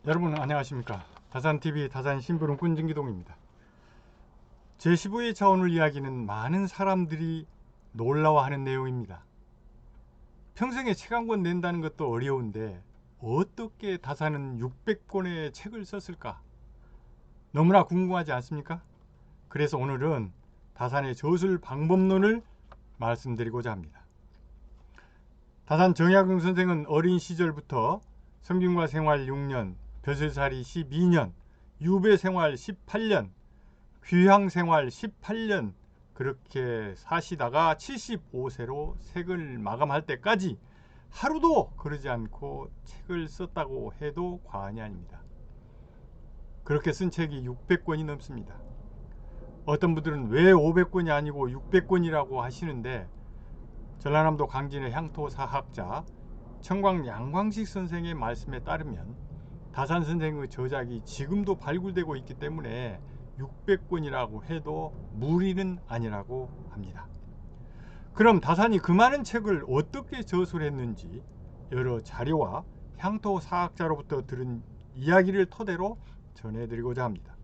여러분 안녕하십니까. 다산TV 다산신부름 꾼진기동입니다. 제15의 차원을 이야기는 많은 사람들이 놀라워하는 내용입니다. 평생에 책 한 권 낸다는 것도 어려운데 어떻게 다산은 600권의 책을 썼을까? 너무나 궁금하지 않습니까? 그래서 오늘은 다산의 저술 방법론을 말씀드리고자 합니다. 다산 정약용 선생은 어린 시절부터 성균관 생활 6년, 벼슬살이 12년, 유배 생활 18년, 귀향 생활 18년 그렇게 사시다가 75세로 생을 마감할 때까지 하루도 그러지 않고 책을 썼다고 해도 과언이 아닙니다. 그렇게 쓴 책이 600권이 넘습니다. 어떤 분들은 왜 500권이 아니고 600권이라고 하시는데, 전라남도 강진의 향토사학자 청광 양광식 선생의 말씀에 따르면 다산 선생의 저작이 지금도 발굴되고 있기 때문에 600권이라고 해도 무리는 아니라고 합니다. 그럼 다산이 그 많은 책을 어떻게 저술했는지 여러 자료와 향토사학자로부터 들은 이야기를 토대로 전해드리고자 합니다.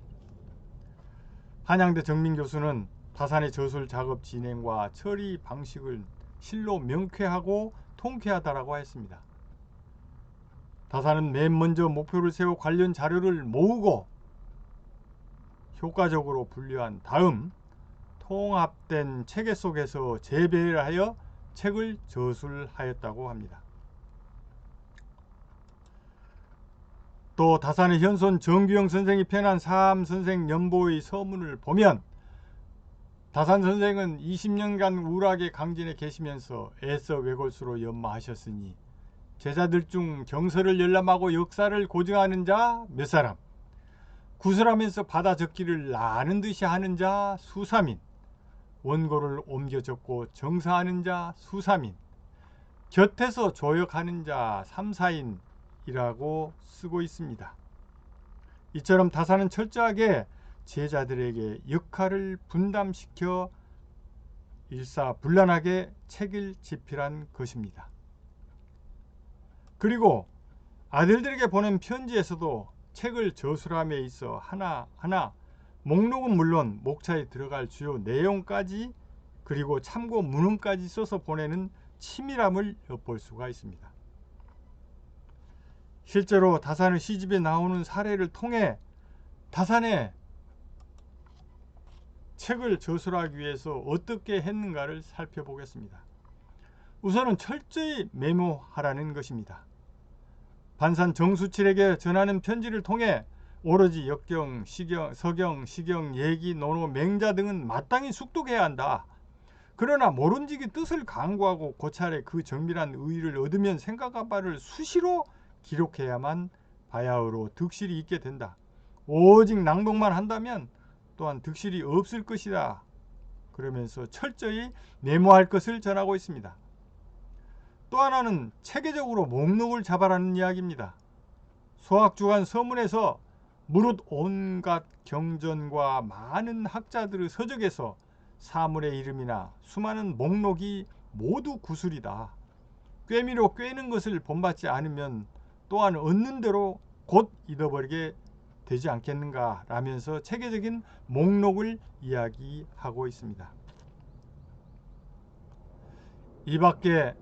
한양대 정민 교수는 다산의 저술 작업 진행과 처리 방식을 실로 명쾌하고 통쾌하다라고 했습니다. 다산은 맨 먼저 목표를 세워 관련 자료를 모으고 효과적으로 분류한 다음 통합된 체계 속에서 재배를 하여 책을 저술하였다고 합니다. 또 다산의 현손 정규영 선생이 편한 사암선생 연보의 서문을 보면 다산 선생은 20년간 우락의 강진에 계시면서 애써 외골수로 연마하셨으니 제자들 중 경서를 열람하고 역사를 고증하는 자 몇 사람, 구술하면서 받아 적기를 아는 듯이 하는 자 수삼인, 원고를 옮겨 적고 정사하는 자 수삼인, 곁에서 조역하는 자 삼사인이라고 쓰고 있습니다. 이처럼 다산은 철저하게 제자들에게 역할을 분담시켜 일사불란하게 책을 집필한 것입니다. 그리고 아들들에게 보낸 편지에서도 책을 저술함에 있어 하나하나 목록은 물론 목차에 들어갈 주요 내용까지 그리고 참고 문헌까지 써서 보내는 치밀함을 엿볼 수가 있습니다. 실제로 다산의 시집에 나오는 사례를 통해 다산의 책을 저술하기 위해서 어떻게 했는가를 살펴보겠습니다. 우선은 철저히 메모하라는 것입니다. 반산 정수칠에게 전하는 편지를 통해 오로지 역경, 시경, 서경, 시경, 예기, 논어, 맹자 등은 마땅히 숙독해야 한다. 그러나 모름지기 뜻을 강구하고 고찰에 그 정밀한 의의를 얻으면 생각한 바를 수시로 기록해야만 바야흐로 득실이 있게 된다. 오직 낭독만 한다면 또한 득실이 없을 것이다. 그러면서 철저히 메모할 것을 전하고 있습니다. 또 하나는 체계적으로 목록을 잡아라는 이야기입니다. 소학주간 서문에서 무릇 온갖 경전과 많은 학자들의 서적에서 사물의 이름이나 수많은 목록이 모두 구술이다. 꿰미로 꿰는 것을 본받지 않으면 또한 얻는 대로 곧 잃어버리게 되지 않겠는가 라면서 체계적인 목록을 이야기하고 있습니다. 이 밖에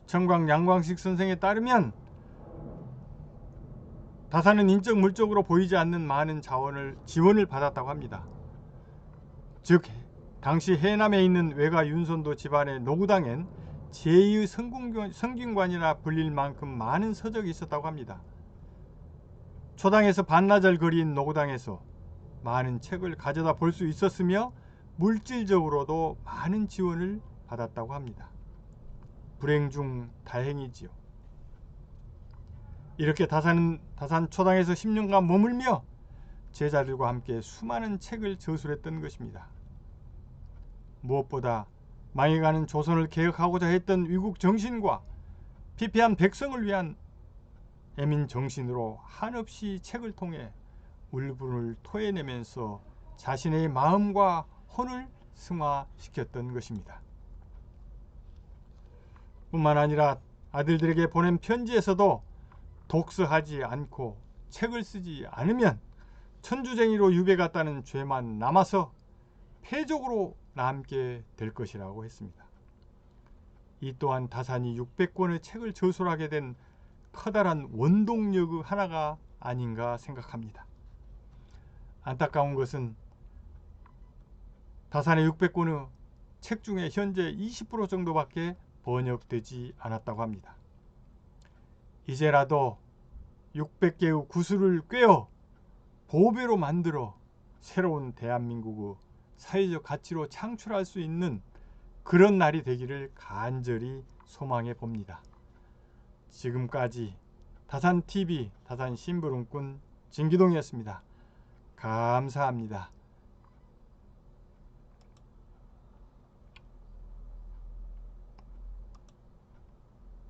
청광 양광식 선생에 따르면 다산은 인적 물적으로 보이지 않는 많은 지원을 받았다고 합니다. 즉 당시 해남에 있는 외가 윤선도 집안의 노구당엔 제2의 성균관이라 불릴 만큼 많은 서적이 있었다고 합니다. 초당에서 반나절 거리인 노구당에서 많은 책을 가져다 볼 수 있었으며 물질적으로도 많은 지원을 받았다고 합니다. 불행 중 다행이지요. 이렇게 다산 초당에서 10년간 머물며 제자들과 함께 수많은 책을 저술했던 것입니다. 무엇보다 망해가는 조선을 개혁하고자 했던 위국 정신과 피폐한 백성을 위한 애민 정신으로 한없이 책을 통해 울분을 토해내면서 자신의 마음과 혼을 승화시켰던 것입니다. 뿐만 아니라 아들들에게 보낸 편지에서도 독서하지 않고 책을 쓰지 않으면 천주쟁이로 유배갔다는 죄만 남아서 패적으로 남게 될 것이라고 했습니다. 이 또한 다산이 600권의 책을 저술하게 된 커다란 원동력 하나가 아닌가 생각합니다. 안타까운 것은 다산의 600권의 책 중에 현재 20% 정도밖에 번역되지 않았다고 합니다. 이제라도 600개의 구슬을 꿰어 보배로 만들어 새로운 대한민국의 사회적 가치로 창출할 수 있는 그런 날이 되기를 간절히 소망해 봅니다. 지금까지 다산TV 다산심부름꾼 진기동이었습니다. 감사합니다.